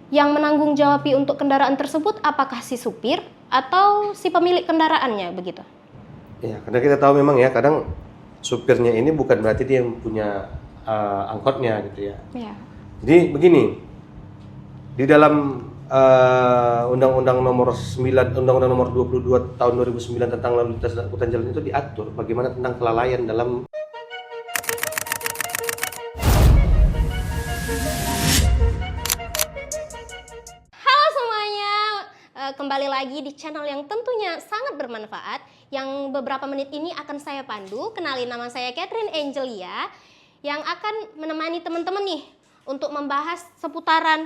yang menanggung jawabi untuk kendaraan tersebut apakah si supir atau si pemilik kendaraannya begitu? Ya, karena kita tahu memang ya kadang supirnya ini bukan berarti dia yang punya angkotnya gitu ya. Ya. Jadi begini, di dalam Undang-Undang nomor 9, Undang-Undang nomor 22 tahun 2009 tentang lalu lintas dan angkutan jalan itu diatur bagaimana tentang kelalaian dalam kembali lagi di channel yang tentunya sangat bermanfaat, yang beberapa menit ini akan saya pandu. Kenalin, nama saya Catherine Angelia yang akan menemani teman-teman nih untuk membahas seputaran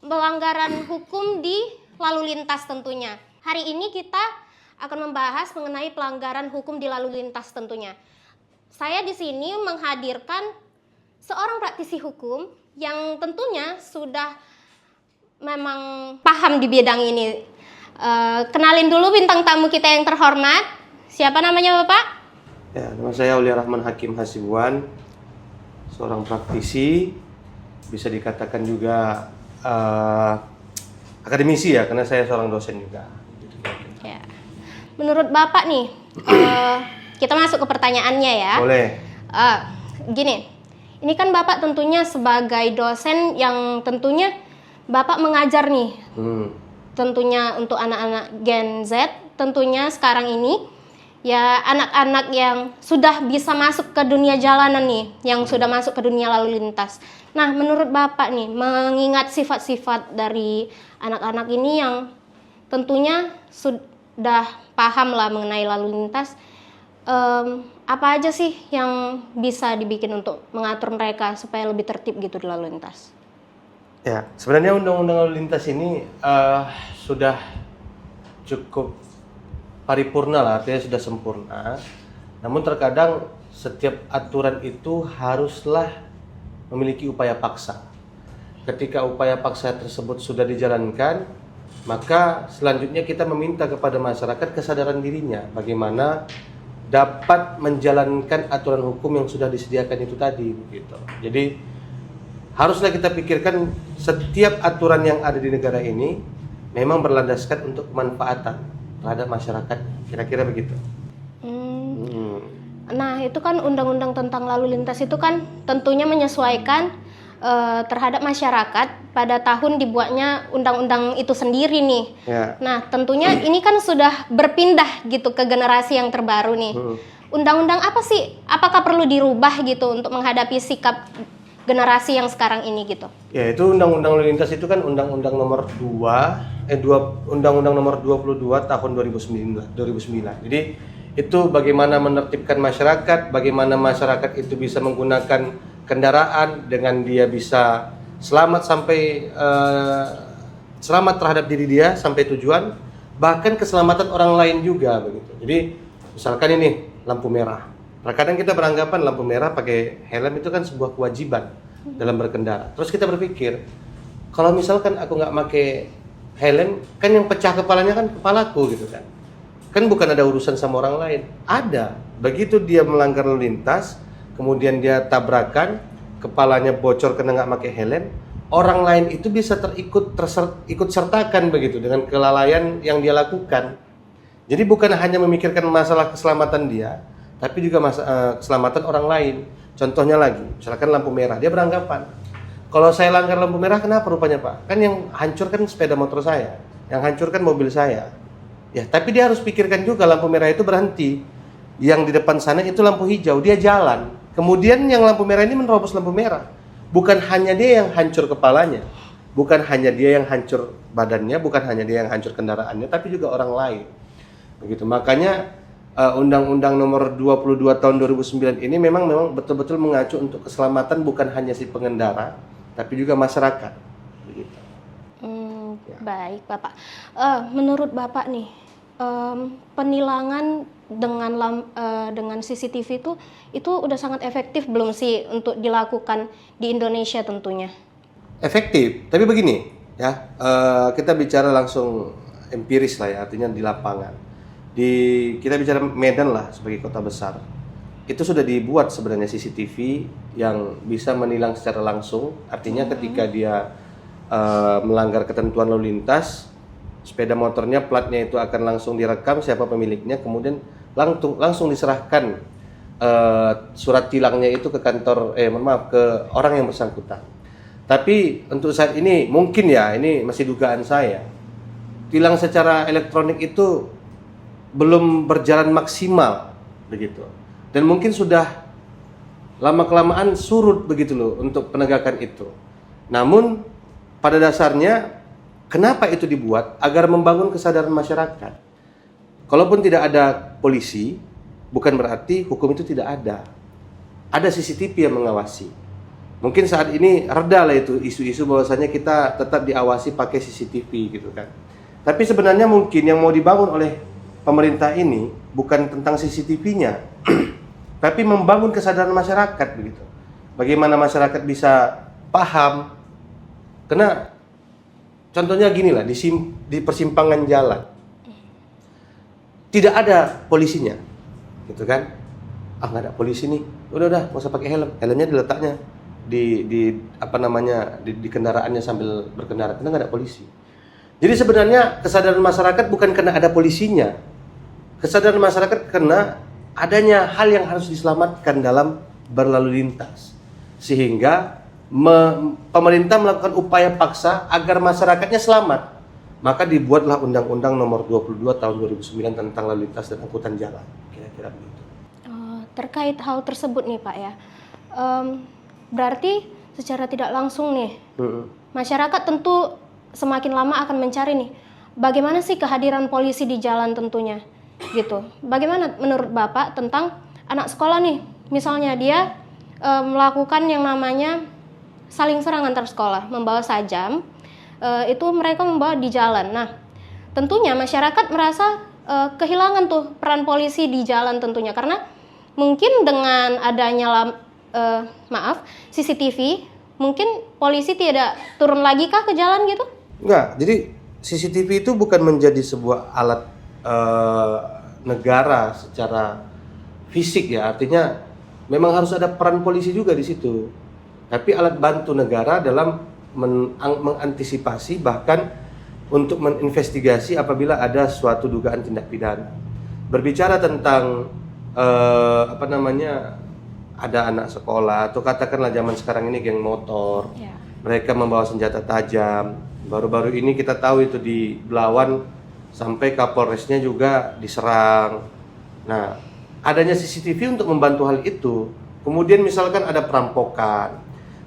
pelanggaran hukum di lalu lintas tentunya. Hari ini kita akan membahas mengenai pelanggaran hukum di lalu lintas tentunya. Saya di sini menghadirkan seorang praktisi hukum yang tentunya sudah memang paham di bidang ini. Kenalin dulu bintang tamu kita yang terhormat. Siapa namanya Bapak? Ya, nama saya Aulia Rahman Hakim Hasibuan, seorang praktisi, bisa dikatakan juga akademisi ya, karena saya seorang dosen juga. Ya. Menurut Bapak nih, kita masuk ke pertanyaannya ya. Boleh. Gini, ini kan Bapak tentunya sebagai dosen yang tentunya Bapak mengajar nih, tentunya untuk anak-anak Gen Z, tentunya sekarang ini, ya anak-anak yang sudah bisa masuk ke dunia jalanan nih, yang sudah masuk ke dunia lalu lintas. Nah, menurut Bapak nih, mengingat sifat-sifat dari anak-anak ini yang tentunya sudah paham lah mengenai lalu lintas, apa aja sih yang bisa dibikin untuk mengatur mereka supaya lebih tertib gitu di lalu lintas? Ya, sebenarnya undang-undang lalu lintas ini sudah cukup paripurna lah, artinya sudah sempurna. Namun terkadang setiap aturan itu haruslah memiliki upaya paksa. Ketika upaya paksa tersebut sudah dijalankan, maka selanjutnya kita meminta kepada masyarakat kesadaran dirinya bagaimana dapat menjalankan aturan hukum yang sudah disediakan itu tadi, gitu. Jadi haruslah kita pikirkan setiap aturan yang ada di negara ini memang berlandaskan untuk kemanfaatan terhadap masyarakat, kira-kira begitu. Nah, itu kan undang-undang tentang lalu lintas itu kan tentunya menyesuaikan terhadap masyarakat pada tahun dibuatnya undang-undang itu sendiri nih. Ya. Nah, tentunya ini kan sudah berpindah gitu ke generasi yang terbaru nih. Undang-undang apa sih? Apakah perlu dirubah gitu untuk menghadapi sikap generasi yang sekarang ini gitu? Ya, itu undang-undang lalu lintas itu kan undang-undang nomor 2 undang-undang nomor 22 tahun 2009. Jadi itu bagaimana menertibkan masyarakat, bagaimana masyarakat itu bisa menggunakan kendaraan dengan dia bisa selamat sampai selamat terhadap diri dia sampai tujuan, bahkan keselamatan orang lain juga begitu. Jadi misalkan ini lampu merah. Terkadang kita beranggapan lampu merah pakai helm itu kan sebuah kewajiban dalam berkendara. Terus kita berpikir, kalau misalkan aku nggak pakai helm, kan yang pecah kepalanya kan kepalaku gitu kan. Kan bukan ada urusan sama orang lain. Ada. Begitu dia melanggar lalu lintas, kemudian dia tabrakan, kepalanya bocor karena nggak pakai helm, orang lain itu bisa ikut sertakan begitu dengan kelalaian yang dia lakukan. Jadi bukan hanya memikirkan masalah keselamatan dia, tapi juga keselamatan orang lain. Contohnya lagi, misalkan lampu merah, dia beranggapan, kalau saya langgar lampu merah, kenapa rupanya Pak? Kan yang hancur kan sepeda motor saya, yang hancur kan mobil saya. Ya, tapi dia harus pikirkan juga lampu merah itu berhenti. Yang di depan sana itu lampu hijau, dia jalan. Kemudian yang lampu merah ini menerobos lampu merah. Bukan hanya dia yang hancur kepalanya, bukan hanya dia yang hancur badannya, bukan hanya dia yang hancur kendaraannya, tapi juga orang lain. Begitu, makanya Undang-Undang nomor 22 tahun 2009 ini memang betul-betul mengacu untuk keselamatan bukan hanya si pengendara, tapi juga masyarakat. Begitu. Ya. Baik, Bapak. Menurut Bapak nih, penilangan dengan CCTV itu udah sangat efektif belum sih untuk dilakukan di Indonesia tentunya? Efektif, tapi begini ya, kita bicara langsung empiris lah ya, artinya di lapangan. Kita bicara Medan lah sebagai kota besar, itu sudah dibuat sebenarnya CCTV yang bisa menilang secara langsung. Artinya ketika dia melanggar ketentuan lalu lintas, sepeda motornya platnya itu akan langsung direkam siapa pemiliknya, kemudian langsung diserahkan surat tilangnya itu ke kantor ke orang yang bersangkutan. Tapi untuk saat ini mungkin ya, ini masih dugaan saya, tilang secara elektronik itu belum berjalan maksimal begitu, dan mungkin sudah lama kelamaan surut begitu loh untuk penegakan itu. Namun pada dasarnya kenapa itu dibuat? Agar membangun kesadaran masyarakat. Kalaupun tidak ada polisi, bukan berarti hukum itu tidak ada. Ada CCTV yang mengawasi. Mungkin saat ini reda lah itu isu-isu bahwasanya kita tetap diawasi pakai CCTV gitu kan. Tapi sebenarnya mungkin yang mau dibangun oleh pemerintah ini bukan tentang CCTV-nya, tapi membangun kesadaran masyarakat begitu. Bagaimana masyarakat bisa paham. Karena contohnya gini lah, di persimpangan jalan tidak ada polisinya, gitu kan? Nggak ada polisi nih, udah nggak usah pakai helm, helmnya diletaknya di kendaraannya sambil berkendara, karena nggak ada polisi. Jadi sebenarnya kesadaran masyarakat bukan karena ada polisinya, kesadaran masyarakat karena adanya hal yang harus diselamatkan dalam berlalu lintas, sehingga pemerintah melakukan upaya paksa agar masyarakatnya selamat. Maka dibuatlah Undang-Undang Nomor 22 Tahun 2009 tentang lalu lintas dan angkutan jalan. Kira-kira begitu. Terkait hal tersebut nih Pak ya, berarti secara tidak langsung nih, masyarakat tentu semakin lama akan mencari nih, bagaimana sih kehadiran polisi di jalan tentunya, gitu. Bagaimana menurut Bapak tentang anak sekolah nih, misalnya dia melakukan yang namanya saling serang antar sekolah, membawa sajam, itu mereka membawa di jalan. Nah, tentunya masyarakat merasa kehilangan tuh peran polisi di jalan tentunya, karena mungkin dengan adanya CCTV, mungkin polisi tidak turun lagi kah ke jalan gitu? Enggak, jadi CCTV itu bukan menjadi sebuah alat negara secara fisik ya, artinya memang harus ada peran polisi juga di situ. Tapi alat bantu negara dalam mengantisipasi, bahkan untuk menginvestigasi apabila ada suatu dugaan tindak pidana. Berbicara tentang ada anak sekolah atau katakanlah zaman sekarang ini geng motor, mereka membawa senjata tajam. Baru-baru ini kita tahu itu di Belawan sampai Kapolresnya juga diserang. Nah, adanya CCTV untuk membantu hal itu. Kemudian misalkan ada perampokan.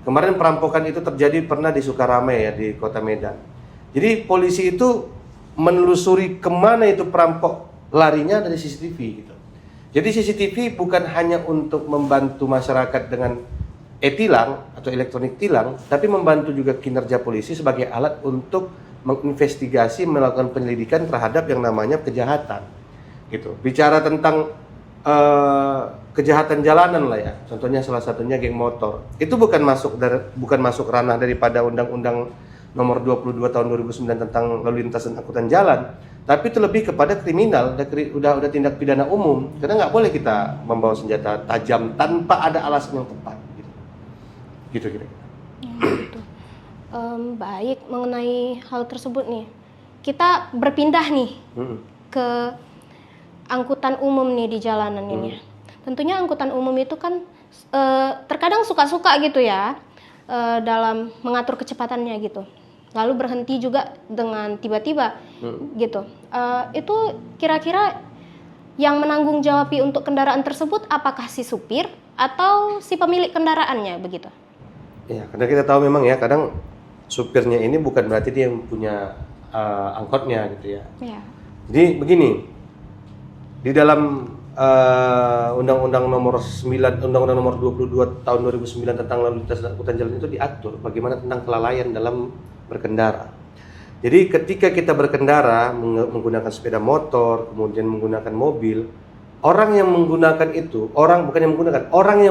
Kemarin perampokan itu terjadi pernah di Sukaramai ya, di Kota Medan. Jadi polisi itu menelusuri kemana itu perampok larinya dari CCTV gitu. Jadi CCTV bukan hanya untuk membantu masyarakat dengan e-tilang atau elektronik tilang, tapi membantu juga kinerja polisi sebagai alat untuk menginvestigasi, melakukan penyelidikan terhadap yang namanya kejahatan gitu. Bicara tentang kejahatan jalanan lah ya, contohnya salah satunya geng motor, itu bukan masuk ranah daripada Undang-Undang Nomor 22 Tahun 2009 tentang lalu lintas dan angkutan jalan, tapi itu lebih kepada kriminal, udah tindak pidana umum, karena nggak boleh kita membawa senjata tajam tanpa ada alasan yang tepat gitu kira-kira. Gitu. Baik, mengenai hal tersebut nih, kita berpindah nih ke angkutan umum nih di jalanan ini. Tentunya angkutan umum itu kan terkadang suka-suka gitu ya dalam mengatur kecepatannya gitu. Lalu berhenti juga dengan tiba-tiba gitu. Itu kira-kira yang menanggung jawabi untuk kendaraan tersebut apakah si supir atau si pemilik kendaraannya begitu? Ya, karena kita tahu memang ya kadang supirnya ini bukan berarti dia yang punya angkotnya gitu ya. Jadi begini. Di dalam Undang-Undang Nomor 22 Tahun 2009 tentang lalu lintas dan angkutan jalan itu diatur bagaimana tentang kelalaian dalam berkendara. Jadi ketika kita berkendara menggunakan sepeda motor, kemudian menggunakan mobil, orang yang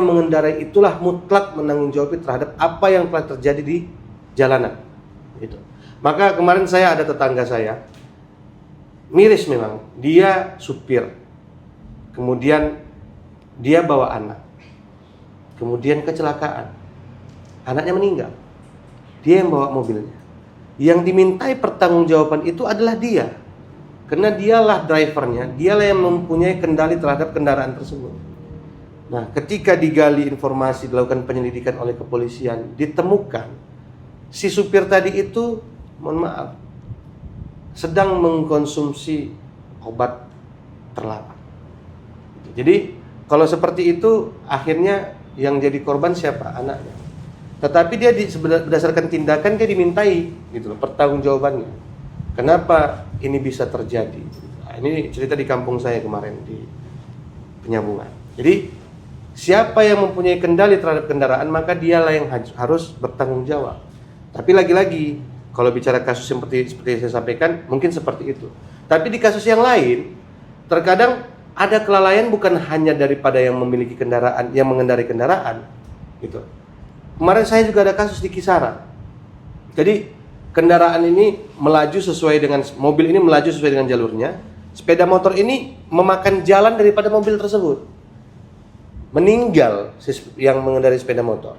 mengendarai itulah mutlak menanggung-jawabi terhadap apa yang telah terjadi di jalanan. Gitu. Maka kemarin ada tetangga saya, miris memang, dia supir, kemudian dia bawa anak, kemudian kecelakaan, anaknya meninggal, dia yang bawa mobilnya. Yang dimintai pertanggungjawaban itu adalah dia. Karena dialah drivernya, dialah yang mempunyai kendali terhadap kendaraan tersebut. Nah, ketika digali informasi, dilakukan penyelidikan oleh kepolisian, ditemukan si supir tadi itu, mohon maaf, sedang mengkonsumsi obat terlarang. Jadi, kalau seperti itu, akhirnya yang jadi korban siapa? Anaknya. Tetapi dia berdasarkan tindakan dia dimintai gitu loh, pertanggungjawabannya. Kenapa ini bisa terjadi? Nah, ini cerita di kampung saya kemarin di Penyambungan. Jadi siapa yang mempunyai kendali terhadap kendaraan maka dialah yang harus bertanggung jawab. Tapi lagi-lagi kalau bicara kasus seperti yang saya sampaikan mungkin seperti itu. Tapi di kasus yang lain terkadang ada kelalaian bukan hanya daripada yang memiliki kendaraan, yang mengendarai kendaraan gitu. Kemarin saya juga ada kasus di Kisaran. Jadi kendaraan ini melaju sesuai dengan, mobil ini melaju sesuai dengan jalurnya. Sepeda motor ini memakan jalan daripada mobil tersebut. Meninggal yang mengendarai sepeda motor.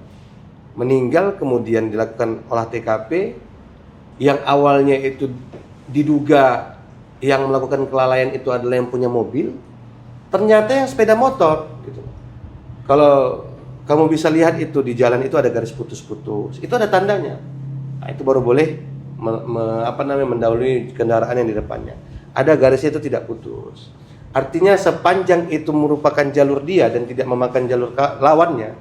Meninggal, kemudian dilakukan olah TKP. Yang awalnya itu diduga yang melakukan kelalaian itu adalah yang punya mobil. Ternyata yang sepeda motor gitu. Kalau kamu bisa lihat itu di jalan itu ada garis putus-putus. Itu ada tandanya. Nah, itu baru boleh mendahului kendaraan yang di depannya. Ada garisnya itu tidak putus. Artinya sepanjang itu merupakan jalur dia dan tidak memakan jalur lawannya,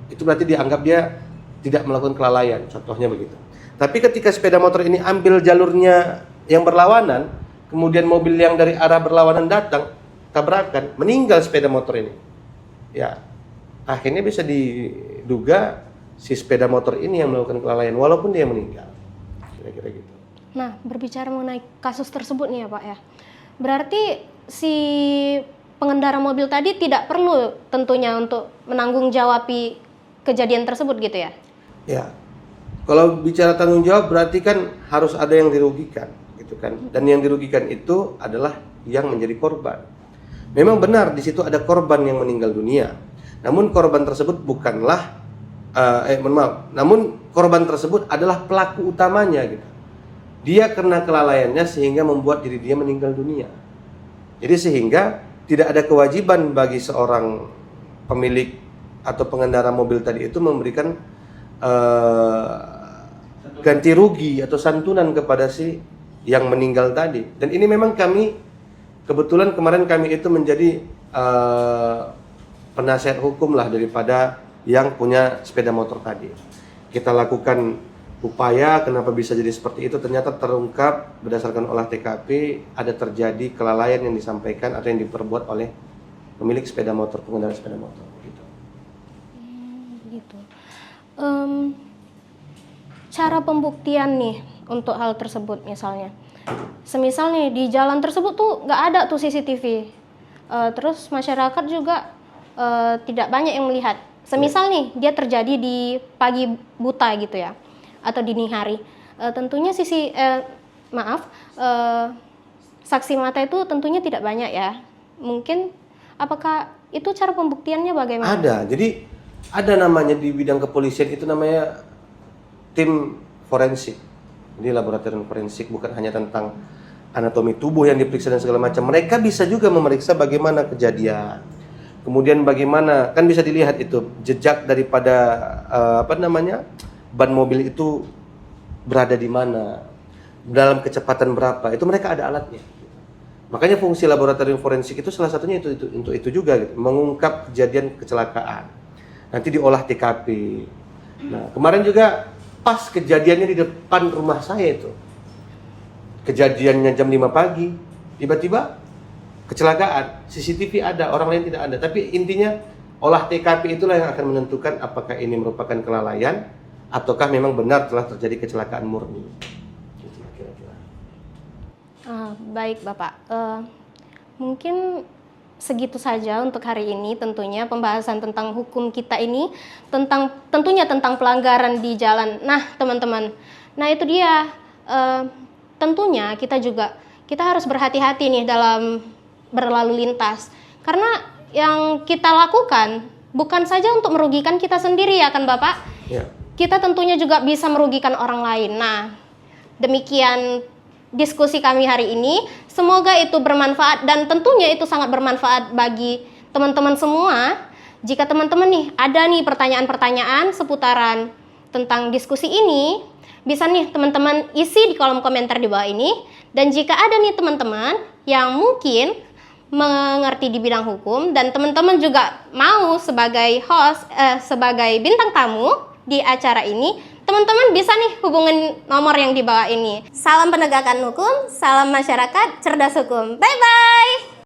itu berarti dianggap dia tidak melakukan kelalaian. Contohnya begitu. Tapi ketika sepeda motor ini ambil jalurnya yang berlawanan, kemudian mobil yang dari arah berlawanan datang, tabrakan, meninggal sepeda motor ini. Ya, akhirnya bisa diduga si sepeda motor ini yang melakukan kelalaian walaupun dia meninggal. Kira-kira gitu. Nah, berbicara mengenai kasus tersebut nih ya Pak ya. Berarti si pengendara mobil tadi tidak perlu tentunya untuk menanggung-jawabi kejadian tersebut gitu ya? Ya. Kalau bicara tanggung jawab berarti kan harus ada yang dirugikan gitu kan. Dan yang dirugikan itu adalah yang menjadi korban. Memang benar di situ ada korban yang meninggal dunia. Namun korban tersebut bukanlah namun korban tersebut adalah pelaku utamanya gitu. Dia kena kelalaiannya sehingga membuat diri dia meninggal dunia. Jadi sehingga tidak ada kewajiban bagi seorang pemilik atau pengendara mobil tadi itu memberikan ganti rugi atau santunan kepada si yang meninggal tadi. Dan ini memang kami kebetulan kemarin kami itu menjadi penasihat hukum lah daripada yang punya sepeda motor tadi. Kita lakukan upaya kenapa bisa jadi seperti itu, ternyata terungkap berdasarkan olah TKP ada terjadi kelalaian yang disampaikan atau yang diperbuat oleh pemilik sepeda motor, pengendara sepeda motor gitu. Begitu. Cara pembuktian nih untuk hal tersebut misalnya. Semisal nih di jalan tersebut tuh nggak ada tuh CCTV. Terus masyarakat juga tidak banyak yang melihat. Semisal nih dia terjadi di pagi buta gitu ya, atau dini hari. Tentunya saksi mata itu tentunya tidak banyak ya. Mungkin apakah itu cara pembuktiannya bagaimana? Ada. Jadi ada namanya di bidang kepolisian itu namanya tim forensik. Jadi laboratorium forensik bukan hanya tentang anatomi tubuh yang diperiksa dan segala macam. Mereka bisa juga memeriksa bagaimana kejadian. Kemudian bagaimana, kan bisa dilihat itu jejak daripada ban mobil itu berada di mana, dalam kecepatan berapa, itu mereka ada alatnya. Makanya fungsi laboratorium forensik itu salah satunya untuk itu juga, gitu, mengungkap kejadian kecelakaan. Nanti diolah TKP. Nah, kemarin juga pas kejadiannya di depan rumah saya itu, kejadiannya jam 5 pagi, tiba-tiba kecelakaan, CCTV ada, orang lain tidak ada. Tapi intinya olah TKP itulah yang akan menentukan apakah ini merupakan kelalaian ataukah memang benar telah terjadi kecelakaan murni. Baik Bapak, mungkin segitu saja untuk hari ini tentunya pembahasan tentang hukum kita ini tentunya tentang pelanggaran di jalan. Nah teman-teman, nah itu dia tentunya kita harus berhati-hati nih dalam berlalu lintas, karena yang kita lakukan bukan saja untuk merugikan kita sendiri ya kan Bapak, ya. Kita tentunya juga bisa merugikan orang lain. Nah Demikian diskusi kami hari ini. Semoga itu bermanfaat dan tentunya itu sangat bermanfaat bagi teman-teman semua. Jika teman-teman nih ada nih pertanyaan-pertanyaan seputaran tentang diskusi ini, bisa nih teman-teman isi di kolom komentar di bawah ini. Dan jika ada nih teman-teman yang mungkin mengerti di bidang hukum dan teman-teman juga mau sebagai host, sebagai bintang tamu di acara ini, teman-teman bisa nih hubungin nomor yang di bawah ini. Salam penegakan hukum, salam masyarakat cerdas hukum. Bye-bye!